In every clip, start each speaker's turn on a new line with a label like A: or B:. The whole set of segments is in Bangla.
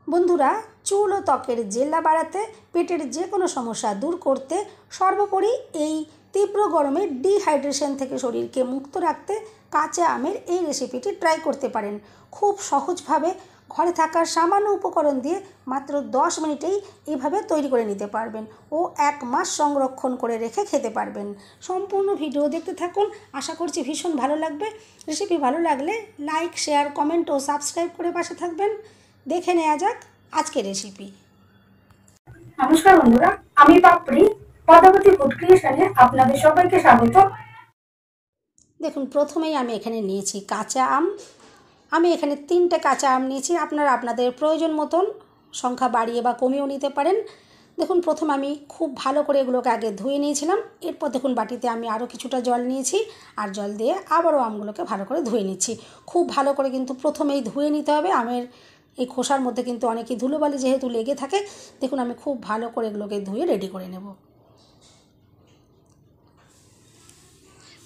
A: বন্ধুরা, চুল ও ত্বকের জেল্লা বাড়াতে, পেটের যে কোনো সমস্যা দূর করতে, সর্বোপরি এই তীব্র গরমে ডিহাইড্রেশন থেকে শরীরকে মুক্ত রাখতে কাঁচা আমের এই রেসিপিটি ট্রাই করতে পারেন। খুব সহজভাবে ঘরে থাকা সামান্য উপকরণ দিয়ে মাত্র 10 মিনিটেই এভাবে তৈরি করে নিতে পারবেন ও 1 মাস সংরক্ষণ করে রেখে খেতে পারবেন। সম্পূর্ণ ভিডিও দেখতে থাকুন, আশা করছি ভীষণ ভালো লাগবে। রেসিপি ভালো লাগলে লাইক, শেয়ার, কমেন্ট ও সাবস্ক্রাইব করে পাশে থাকবেন। দেখে নেওয়া যাক আজকের রেসিপি।
B: নমস্কার বন্ধুরা, আমি পাপড়ি পদ্মাবতী ফুড ক্রিয়েশনে আপনাদের সবাইকে স্বাগত।
A: দেখুন, প্রথমেই আমি এখানে নিয়েছি কাঁচা আম। আমি এখানে 3টে কাঁচা আম নিয়েছি। আপনারা আপনাদের প্রয়োজন মতন সংখ্যা বাড়িয়ে বা কমিয়েও নিতে পারেন। দেখুন, প্রথমে আমি খুব ভালো করে এগুলোকে আগে ধুয়ে নিয়েছিলাম। এরপর দেখুন বাটিতে আমি আরও কিছুটা জল নিয়েছি, আর জল দিয়ে আবারও আমগুলোকে ভালো করে ধুয়ে নিচ্ছি। খুব ভালো করে কিন্তু প্রথমেই ধুয়ে নিতে হবে। আমের এই খোসার মধ্যে কিন্তু অনেকই ধুলোবালি যেহেতু লেগে থাকে। দেখুন, আমি খুব ভালো করে এগুলোকে ধুয়ে রেডি করে নেব।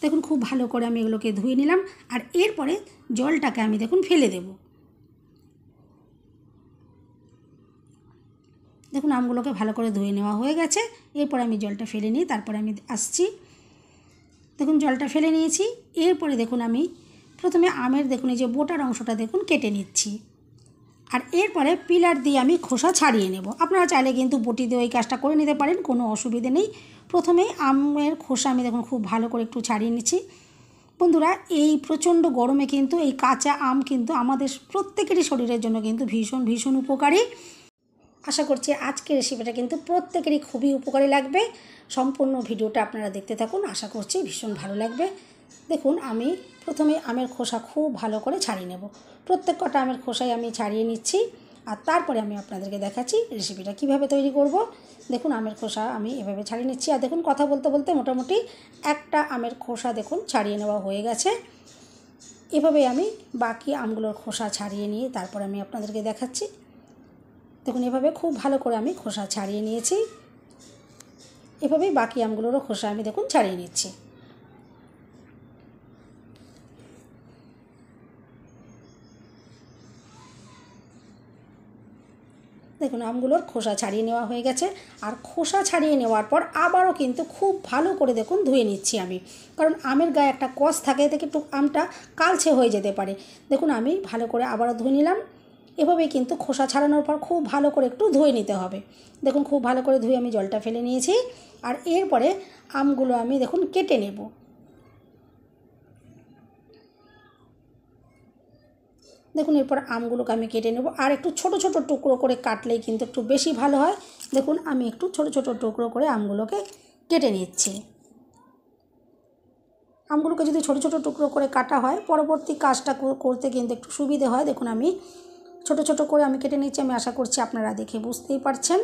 A: দেখুন, খুব ভালো করে আমি এগুলোকে ধুয়ে নিলাম, আর এরপরে জলটাকে আমি দেখুন ফেলে দেব। দেখুন, আমগুলোকে ভালো করে ধুয়ে নেওয়া হয়ে গেছে। এরপর আমি জলটা ফেলে নিই, তারপরে আমি আসছি। দেখুন, জলটা ফেলে নিয়েছি। এরপরে দেখুন আমি প্রথমে আমের দেখুন এই যে বোটার অংশটা দেখুন কেটে নিচ্ছি, আর এরপরে পিলার দিয়ে আমি খোসা ছাড়িয়ে নেব। আপনারা চাইলে কিন্তু বটি দিয়ে ওই কাজটা করে নিতে পারেন, কোনো অসুবিধে নেই। প্রথমেই আমের খোসা আমি দেখুন খুব ভালো করে একটু ছাড়িয়ে নিচ্ছি। বন্ধুরা, এই প্রচণ্ড গরমে কিন্তু এই কাঁচা আম কিন্তু আমাদের প্রত্যেকেরই শরীরের জন্য কিন্তু ভীষণ ভীষণ উপকারী। আশা করছি আজকের রেসিপিটা কিন্তু প্রত্যেকেরই খুবই উপকারী লাগবে। সম্পূর্ণ ভিডিওটা আপনারা দেখতে থাকুন, আশা করছি ভীষণ ভালো লাগবে। দেখুন, আমি প্রথমে আমের খোসা খুব ভালো করে ছাড়িয়ে নেব। প্রত্যেক কটা আমের খোসাই আমি ছাড়িয়ে নিচ্ছি, আর তারপরে আমি আপনাদেরকে দেখাচ্ছি রেসিপিটা কিভাবে তৈরি করব। দেখুন, আমের খোসা আমি এভাবে ছাড়িয়ে নিচ্ছি, আর দেখুন কথা বলতে বলতে মোটামুটি একটা আমের খোসা দেখুন ছাড়িয়ে নেওয়া হয়ে গেছে। এভাবেই আমি বাকি আমগুলোর খোসা ছাড়িয়ে নিয়ে তারপর আমি আপনাদেরকে দেখাচ্ছি। দেখুন, এভাবে খুব ভালো করে আমি খোসা ছাড়িয়ে নিয়েছি। এভাবেই বাকি আমগুলোরও খোসা আমি দেখুন ছাড়িয়ে নিচ্ছি। দেখুন, আমগুলোর খোসা ছাড়িয়ে নেওয়া হয়ে গেছে, আর খোসা ছাড়িয়ে নেওয়ার পর আবারও কিন্তু খুব ভালো করে দেখুন ধুয়ে নিচ্ছি আমি, কারণ আমের গায়ে একটা কষ থাকে, থেকে একটু আমটা কালচে হয়ে যেতে পারে। দেখুন, আমি ভালো করে আবারও ধুয়ে নিলাম। এভাবেই কিন্তু খোসা ছাড়ানোর পর খুব ভালো করে একটু ধুয়ে নিতে হবে। দেখুন, খুব ভালো করে ধুয়ে আমি জলটা ফেলে নিয়েছি, আর এরপরে আমগুলো আমি দেখুন কেটে নেব। দেখুন, এরপর আমগুলোকে আমি কেটে নেব, আর একটু ছোট ছোট টুকরো করে কাটলেই কিন্তু একটু বেশি ভালো হয়। দেখুন, আমি একটু ছোট ছোট টুকরো করে আমগুলোকে কেটে নিচ্ছি। আমগুলোকে যদি ছোট ছোট টুকরো করে কাটা হয়, পরবর্তী কাজটা করতে কিন্তু একটু সুবিধে হয়। দেখুন, আমি ছোট ছোট করে আমি কেটে নিচ্ছি। আমি আশা করছি আপনারা দেখে বুঝতেই পারছেন।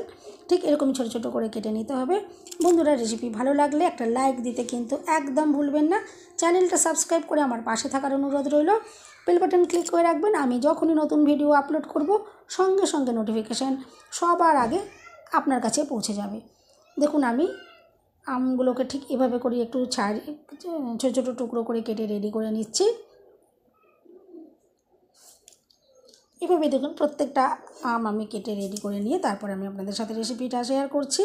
A: ঠিক এরকমই ছোট ছোট করে কেটে নিতে হবে। বন্ধুরা, রেসিপি ভালো লাগলে একটা লাইক দিতে কিন্তু একদম ভুলবেন না। চ্যানেলটা সাবস্ক্রাইব করে আমার পাশে থাকার অনুরোধ রইল। বেল বাটন ক্লিক করে রাখবেন। আমি যখনই নতুন ভিডিও আপলোড করব, সঙ্গে সঙ্গে নোটিফিকেশান সবার আগে আপনার কাছে পৌঁছে যাবে। দেখুন, আমি আমগুলোকে ঠিক এভাবে করে একটু ছাড়িয়ে ছোটো ছোটো টুকরো করে কেটে রেডি করে নিচ্ছি। এভাবে দেখুন প্রত্যেকটা আম আমি কেটে রেডি করে নিয়ে তারপরে আমি আপনাদের সাথে রেসিপিটা শেয়ার করছি।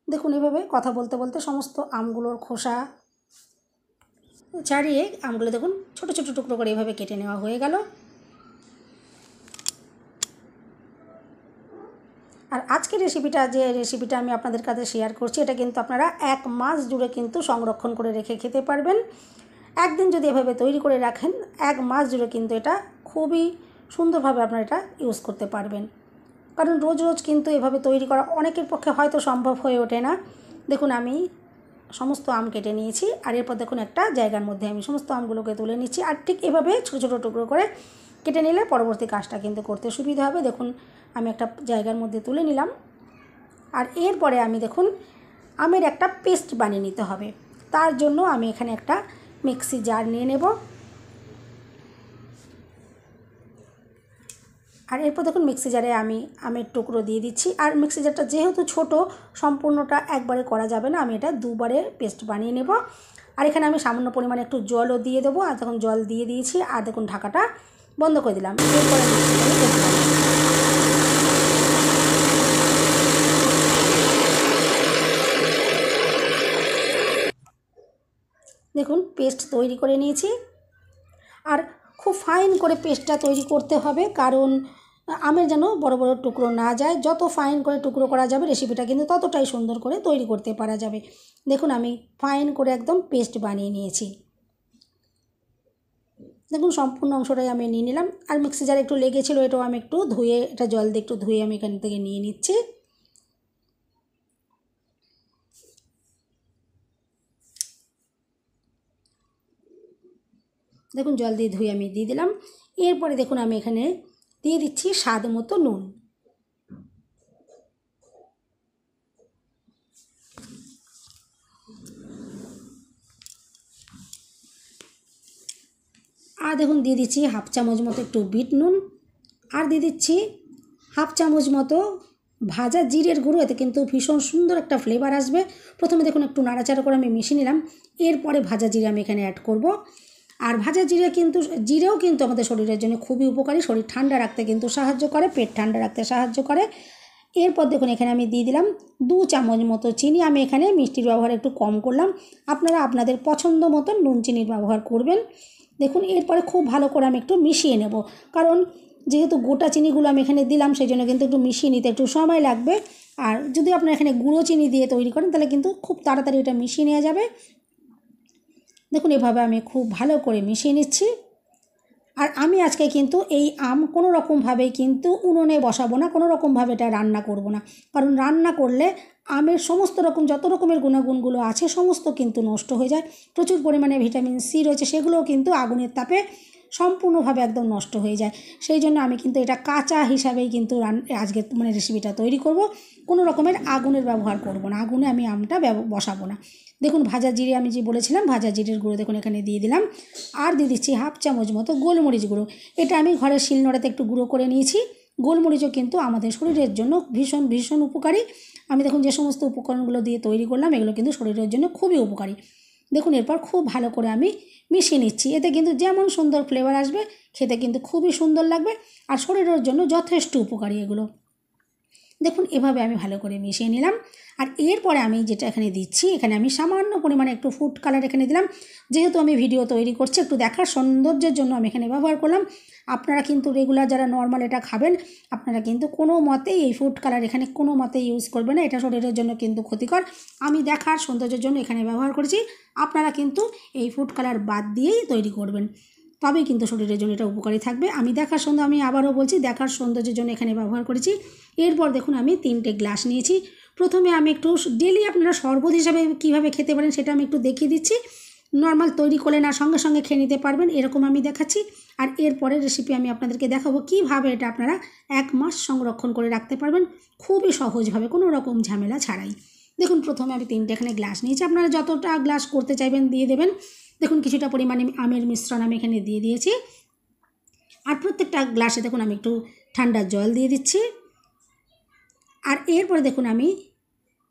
A: দেখুন, এভাবে কথা বলতে বলতে সমস্ত আমগুলোর খোসা ছাড়িয়ে আমগুলো দেখুন ছোট ছোট টুকরো করে এভাবে কেটে নেওয়া হয়ে গেল। আর আজকের যে রেসিপিটা আমি আপনাদের কাছে শেয়ার করছি, এটা কিন্তু আপনারা 1 মাস জুড়ে কিন্তু সংরক্ষণ করে রেখে খেতে পারবেন। একদিন যদি এভাবে তৈরি করে রাখেন, 1 মাস জুড়ে কিন্তু এটা খুবই সুন্দরভাবে আপনারা এটা ইউজ করতে পারবেন। কারণ রোজ রোজ কিন্তু এভাবে তৈরি করা অনেকের পক্ষে হয়তো সম্ভব হয়ে ওঠে না। দেখুন, আমি সমস্ত আম কেটে নিয়েছি, আর এরপর দেখুন একটা জায়গার মধ্যে আমি সমস্ত আমগুলোকে তুলে নিচ্ছি, আর ঠিক এভাবে ছোটো ছোটো টুকরো করে কেটে নিলে পরবর্তী কাজটা কিন্তু করতে সুবিধা হবে। দেখুন, আমি একটা জায়গার মধ্যে তুলে নিলাম, আর এরপরে আমি দেখুন আমের একটা পেস্ট বানিয়ে নিতে হবে। তার জন্য আমি এখানে একটা মিক্সি জার নিয়ে নেব, আর এরপর দেখুন মিক্সি জারে আমি আমের টুকরো দিয়ে দিচ্ছি। আর মিক্সি জারটা যেহেতু ছোট, সম্পূর্ণটা একবারে করা যাবে না, আমি এটা দুবারে পেস্ট বানিয়ে নেব। আর এখানে আমি সামান্য পরিমাণে একটু জলও দিয়ে দেবো, আর তখন জল দিয়ে দিয়েছি, আর দেখুন ঢাকাটা বন্ধ করে দিলাম। এরপরে মিক্সিটাকে করে দিলাম। দেখুন পেস্ট তৈরি করে নিয়েছি। আর খুব ফাইন করে পেস্টটা তৈরি করতে হবে, কারণ আমের যেন বড় বড় টুকরো না যায়। যত ফাইন করে টুকরো করা যাবে রেসিপিটা কিন্তু ততটাই সুন্দর করে তৈরি করতে পারা যাবে। দেখুন আমি ফাইন করে একদম পেস্ট বানিয়ে নিয়েছি। দেখুন সম্পূর্ণ অংশটাই আমি নিয়ে নিলাম। আর মিক্সি জারে একটু লেগেছিলো, এটাও আমি একটু ধুয়ে, এটা জল দিয়ে একটু ধুয়ে আমি এখান থেকে নিয়ে নিচ্ছি। দেখুন জল দিয়ে ধুয়ে আমি দিয়ে দিলাম। এরপরে দেখুন আমি এখানে দিয়ে দিচ্ছি স্বাদ মতো নুন। আর দেখুন দিয়ে দিচ্ছি হাফ চামচ মতো একটু বিট নুন। আর দিয়ে দিচ্ছি হাফ চামচ মতো ভাজা জিরের গুঁড়ো। এতে কিন্তু ভীষণ সুন্দর একটা ফ্লেভার আসবে। প্রথমে দেখুন একটু নাড়াচাড়া করে আমি মিশিয়ে নিলাম। এরপরে ভাজা জিরে আমি এখানে অ্যাড করব। আর ভাজা জিরেও কিন্তু আমাদের শরীরের জন্য খুবই উপকারী। শরীর ঠান্ডা রাখতে কিন্তু সাহায্য করে, পেট ঠান্ডা রাখতে সাহায্য করে। এরপর দেখুন এখানে আমি দিয়ে দিলাম 2 চামচ মতো চিনি। আমি এখানে মিষ্টির ব্যবহার একটু কম করলাম, আপনারা আপনাদের পছন্দ মতো নুন চিনির ব্যবহার করবেন। দেখুন এরপরে খুব ভালো করে আমি একটু মিশিয়ে নেব, কারণ যেহেতু গোটা চিনিগুলো আমি এখানে দিলাম সেই জন্য কিন্তু একটু মিশিয়ে নিতে একটু সময় লাগবে। আর যদি আপনারা এখানে গুঁড়ো চিনি দিয়ে তৈরি করেন তাহলে কিন্তু খুব তাড়াতাড়ি এটা মিশিয়ে নেওয়া যাবে। দেখুন এভাবে আমি খুব ভালো করে মিশিয়ে নিচ্ছি। আর আমি আজকে কিন্তু এই আম কোনো রকমভাবেই কিন্তু উনুনে বসাবো না, কোনো রকমভাবে এটা রান্না করব না, কারণ রান্না করলে আমের সমস্ত রকম যত রকমের গুণাগুণগুলো আছে সমস্ত কিন্তু নষ্ট হয়ে যায়। প্রচুর পরিমাণে ভিটামিন সি রয়েছে, সেগুলোও কিন্তু আগুনের তাপে সম্পূর্ণভাবে একদম নষ্ট হয়ে যায়। সেই জন্য আমি কিন্তু এটা কাঁচা হিসাবেই কিন্তু আজকে রেসিপিটা তৈরি করব। কোনো রকমের আগুনের ব্যবহার করব না, আগুনে আমি আমটা বসাবো না। দেখুন ভাজা জিরে আমি যে বলেছিলাম, ভাজা জিরের গুঁড়ো দেখুন এখানে দিয়ে দিলাম। আর দিয়ে দিচ্ছি হাফ চামচ মতো গোলমরিচ গুঁড়ো। এটা আমি ঘরের শিলনোড়াতে একটু গুঁড়ো করে নিয়েছি। গোলমরিচও কিন্তু আমাদের শরীরের জন্য ভীষণ ভীষণ উপকারী। আমি দেখুন যে সমস্ত উপকরণগুলো দিয়ে তৈরি করলাম এগুলো কিন্তু শরীরের জন্য খুবই উপকারী। দেখুন এরপর খুব ভালো করে আমি মিশিয়ে নিচ্ছি। এতে কিন্তু যেমন সুন্দর ফ্লেভার আসবে, খেতে কিন্তু খুবই সুন্দর লাগবে আর শরীরের জন্য যথেষ্ট উপকারী এগুলো। দেখুন এভাবে আমি ভালো করে মিশিয়ে নিলাম। আর এরপরে আমি যেটা এখানে দিচ্ছি, এখানে আমি সামান্য পরিমাণে একটু ফুড কালার এখানে দিলাম। যেহেতু আমি ভিডিও তৈরি করছি, একটু দেখার সৌন্দর্যের জন্য আমি এখানে ব্যবহার করলাম। আপনারা কিন্তু রেগুলার যারা নর্মাল এটা খাবেন, আপনারা কিন্তু কোনো মতেই এই ফুড কালার এখানে কোনো মতেই ইউজ করবেন না, এটা শরীরের জন্য কিন্তু ক্ষতিকর। আমি দেখার সৌন্দর্যের জন্য এখানে ব্যবহার করেছি। আপনারা কিন্তু এই ফুড কালার বাদ দিয়েই তৈরি করবেন, তবেই কিন্তু শরীরের জন্য এটা উপকারী থাকবে। আমি আমি আবারও বলছি, দেখার সৌন্দর্যের জন্য এখানে ব্যবহার করেছি। এরপর দেখুন আমি 3টে গ্লাস নিয়েছি। প্রথমে আমি একটু ডেলি আপনারা শরবত হিসাবে কীভাবে খেতে পারেন সেটা আমি একটু দেখিয়ে দিচ্ছি। নর্মাল তৈরি করলে না সঙ্গে সঙ্গে খেয়ে নিতে পারবেন, এরকম আমি দেখাচ্ছি। আর এরপরের রেসিপি আমি আপনাদেরকে দেখাবো কীভাবে এটা আপনারা 1 মাস সংরক্ষণ করে রাখতে পারবেন খুবই সহজভাবে, কোনো রকম ঝামেলা ছাড়াই। দেখুন প্রথমে আমি 3টে এখানে গ্লাস নিয়েছি, আপনারা যতটা গ্লাস করতে চাইবেন দিয়ে দেবেন। দেখুন কিছুটা পরিমাণে আমের মিশ্রণ আমি এখানে দিয়ে দিয়েছি। আর প্রত্যেকটা গ্লাসে দেখুন আমি একটু ঠান্ডা জল দিয়ে দিচ্ছি। আর এরপরে দেখুন আমি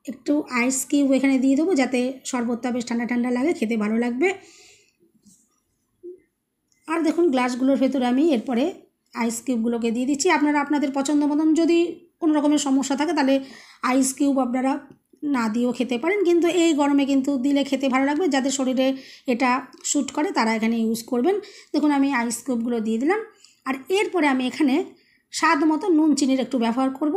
A: একটু আইস কিউব এখানে দিয়ে দেবো, যাতে শরবতটা বেশ ঠান্ডা ঠান্ডা লাগে, খেতে ভালো লাগবে। আর দেখুন গ্লাসগুলোর ভেতরে আমি এরপরে আইস কিউবগুলোকে দিয়ে দিচ্ছি। আপনারা আপনাদের পছন্দ মতন যদি কোনো রকমের সমস্যা থাকে তাহলে আইস কিউব আপনারা না দিয়েও খেতে পারেন, কিন্তু এই গরমে কিন্তু দিলে খেতে ভালো লাগবে। যাদের শরীরে এটা স্যুট করে তারা এখানে ইউজ করবেন। দেখুন আমি আইস কিউবগুলো দিয়ে দিলাম। আর এরপরে আমি এখানে স্বাদ মতো নুন চিনির একটু ব্যবহার করব।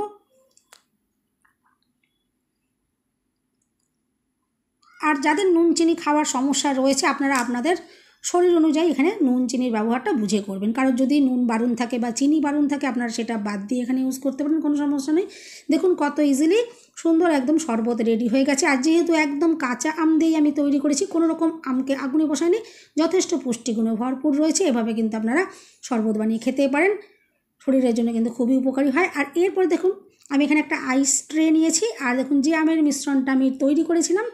A: আর যাদের নুন চিনি খাওয়ার সমস্যা রয়েছে আপনারা আপনাদের শরীর অনুযায়ী এখানে নুন চিনির ব্যবহারটা বুঝে করবেন, কারণ যদি নুন বারণ থাকে বা চিনি বারণ থাকে আপনারা সেটা বাদ দিয়ে এখানে ইউজ করতে পারেন, কোনো সমস্যা নেই। দেখুন কত ইজিলি সুন্দর একদম শরবত রেডি হয়ে গেছে। আর যেহেতু একদম কাঁচা আম দিয়েই আমি তৈরি করেছি, কোনো রকম আমকে আগুনে বসাইনি, যথেষ্ট পুষ্টিগুণে ভরপুর রয়েছে। এভাবে কিন্তু আপনারা শরবত বানিয়ে খেতে পারেন, শরীরের জন্য কিন্তু খুবই উপকারী হয়। আর এরপর দেখুন আমি এখানে একটা আইস ট্রে নিয়েছি। আর দেখুন যে আমের মিশ্রণটা আমি তৈরি করেছিলাম,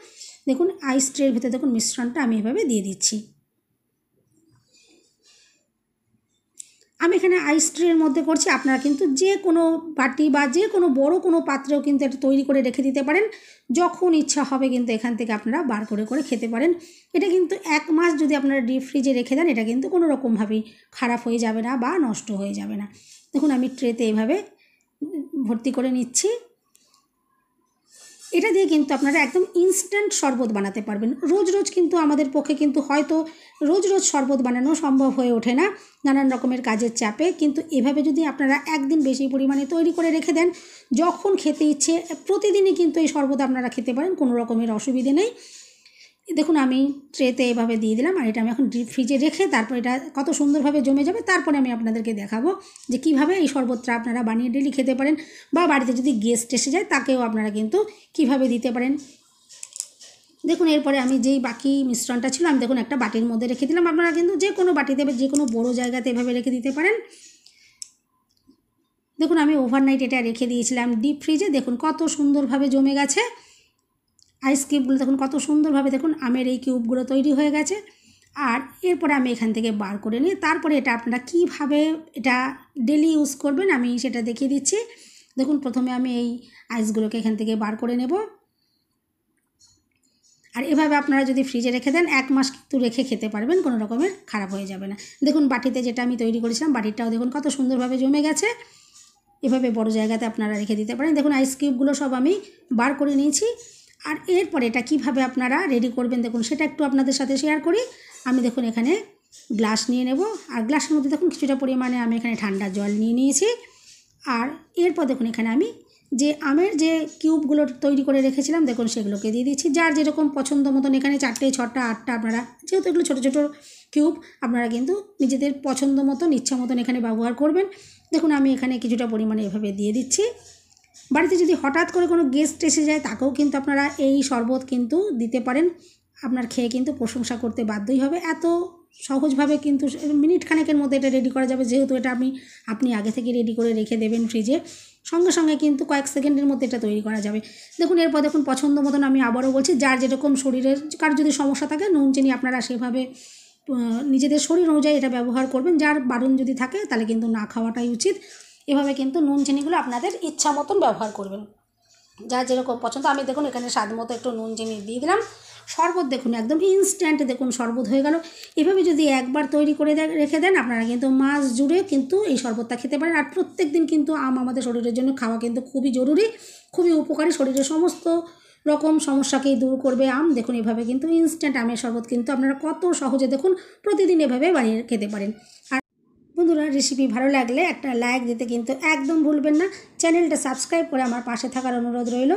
A: দেখুন আইস ট্রের ভিতরে দেখুন মিশ্রণটা আমি এভাবে দিয়ে দিচ্ছি। আমি এখানে আইস ট্রের মধ্যে করছি, আপনারা কিন্তু যে কোনো বাটি বা যে কোনো বড় কোনো পাত্রেও কিন্তু এটা তৈরি করে রেখে দিতে পারেন। যখন ইচ্ছা হবে কিন্তু এখান থেকে আপনারা বার করে করে খেতে পারেন। এটা কিন্তু 1 মাস যদি আপনারা ডিপ ফ্রিজে রেখে দেন, এটা কিন্তু কোনো রকমভাবেই খারাপ হয়ে যাবে না বা নষ্ট হয়ে যাবে না। দেখুন আমি ট্রেতে এভাবে ভর্তি করে নিচ্ছি। এটা দিয়ে কিন্তু আপনারা একদম ইনস্ট্যান্ট শরবত বানাতে পারবেন। রোজ রোজ কিন্তু আমাদের পক্ষে কিন্তু হয়তো রোজ রোজ শরবত বানানো সম্ভব হয়ে ওঠে না নানান রকমের কাজের চাপে, কিন্তু এভাবে যদি আপনারা একদিন বেশি পরিমাণে তৈরি করে রেখে দেন, যখন খেতে ইচ্ছে প্রতিদিনই কিন্তু এই শরবত আপনারা খেতে পারেন, কোনো রকমের অসুবিধে নেই। দেখুন আমি ট্রেতে এভাবে দিয়ে দিলাম, আর এটা আমি এখন ডিপ ফ্রিজে রেখে তারপর এটা কত সুন্দরভাবে জমে যাবে, তারপরে আমি আপনাদেরকে দেখাবো যে কিভাবে এই শরবতটা আপনারা বানিয়ে ডেলি খেতে পারেন, বা বাড়িতে যদি গেস্ট এসে যায় তাকেও আপনারা কিন্তু কিভাবে দিতে পারেন। দেখুন এরপরে আমি যেই বাকি মিশ্রণটা ছিল আমি দেখুন একটা বাটির মধ্যে রেখে দিলাম। আপনারা কিন্তু যে কোনো বাটিতে যে কোনো বড়ো জায়গাতে এভাবে রেখে দিতে পারেন। দেখুন আমি ওভারনাইট এটা রেখে দিয়েছিলাম ডিপ ফ্রিজে, দেখুন কত সুন্দরভাবে জমে গেছে। আইস কিউবগুলো দেখুন কত সুন্দরভাবে, দেখুন আমের এই কিউবগুলো তৈরি হয়ে গেছে। আর এরপরে আমি এখান থেকে বার করে নিই, তারপরে এটা আপনারা কীভাবে এটা ডেলি ইউজ করবেন আমি সেটা দেখিয়ে দিচ্ছি। দেখুন প্রথমে আমি এই আইসগুলোকে এখান থেকে বার করে নেব, আর এভাবে আপনারা যদি ফ্রিজে রেখে দেন 1 মাস কিন্তু রেখে খেতে পারবেন, কোনো রকমের খারাপ হয়ে যাবে না। দেখুন বাটিতে যেটা আমি তৈরি করেছিলাম বাটিটাও দেখুন কত সুন্দরভাবে জমে গেছে। এভাবে বড় জায়গাতে আপনারা রেখে দিতে পারেন। দেখুন আইস কিউবগুলো সব আমি বার করে নিয়েছি। আর এরপরে এটা কিভাবে আপনারা রেডি করবেন দেখুন সেটা একটু আপনাদের সাথে শেয়ার করি। আমি দেখুন এখানে গ্লাস নিয়ে নেব, আর গ্লাসের মধ্যে দেখুন কিছুটা পরিমাণে আমি এখানে ঠান্ডা জল নিয়ে নিয়েছি। আর এরপর দেখুন এখানে আমি যে আমের যে কিউবগুলো তৈরি করে রেখেছিলাম দেখুন সেগুলোকে দিয়ে দিচ্ছি, যার যেরকম পছন্দ মতন। এখানে 4টে 6টা 8টা আপনারা, যেহেতু এগুলো ছোটো ছোটো কিউব, আপনারা কিন্তু নিজেদের পছন্দ মতন ইচ্ছা মতন এখানে ব্যবহার করবেন। দেখুন আমি এখানে কিছুটা পরিমাণে এভাবে দিয়ে দিচ্ছি। বাড়িতে যদি হঠাৎ করে কোনো গেস্ট এসে যায় তাকেও কিন্তু আপনারা এই শরবত কিন্তু দিতে পারেন, আপনার খেয়ে কিন্তু প্রশংসা করতে বাধ্যই হবে। এত সহজভাবে কিন্তু মিনিট খানেকের মধ্যে এটা রেডি করা যাবে, যেহেতু এটা আপনি আগে থেকে রেডি করে রেখে দেবেন ফ্রিজে, সঙ্গে সঙ্গে কিন্তু কয়েক সেকেন্ডের মধ্যে এটা তৈরি করা যাবে। দেখুন এরপর দেখুন পছন্দ মতন, আমি আবারও বলছি, যার যেরকম শরীরের কার যদি সমস্যা থাকে নুন চিনি আপনারা সেভাবে নিজেদের শরীর অনুযায়ী এটা ব্যবহার করবেন। যার বারণ যদি থাকে তাহলে কিন্তু না খাওয়াটাই উচিত। এভাবে কিন্তু নুন চিনিগুলো আপনাদের ইচ্ছা মতন ব্যবহার করবেন, যার যেরকম পছন্দ। আমি দেখুন এখানে স্বাদ মতো একটু নুন চিনি দিয়ে দিলাম। শরবত দেখুন একদম ইনস্ট্যান্ট দেখুন শরবত হয়ে গেল। এভাবে যদি একবার তৈরি করে রেখে দেন আপনারা কিন্তু মাস জুড়ে কিন্তু এই শরবতটা খেতে পারেন। আর প্রত্যেক দিন কিন্তু আম আমাদের শরীরের জন্য খাওয়া কিন্তু খুবই জরুরি, খুবই উপকারী, শরীরের সমস্ত রকম সমস্যাকেই দূর করবে আম। দেখুন এভাবে কিন্তু ইনস্ট্যান্ট আমের শরবত কিন্তু আপনারা কত সহজে দেখুন প্রতিদিন এভাবে বানিয়ে খেতে পারেন। আর বন্ধুরা রেসিপি ভালো লাগলে একটা লাইক দিতে কিন্তু একদম ভুলবেন না। চ্যানেলটা সাবস্ক্রাইব করে আমার পাশে থাকার অনুরোধ রইল।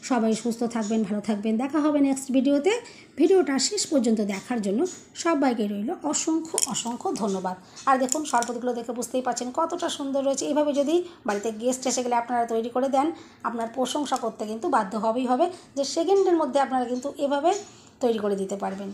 A: সবাই সুস্থ থাকবেন, ভালো থাকবেন। দেখা হবে নেক্সট ভিডিওতে। ভিডিওটা শেষ পর্যন্ত দেখার জন্য সবাইকে রইল অসংখ্য অসংখ্য ধন্যবাদ। আর দেখুন শরবতগুলো দেখে বুঝতেই পারছেন কতটা সুন্দর রয়েছে। এইভাবে যদি বাড়িতে গেস্ট এসে গেলে আপনারা তৈরি করে দেন, আপনার প্রশংসা করতে কিন্তু বাধ্য হবেই হবে, যে সেকেন্ডের মধ্যে আপনারা কিন্তু এভাবে তৈরি করে দিতে পারবেন।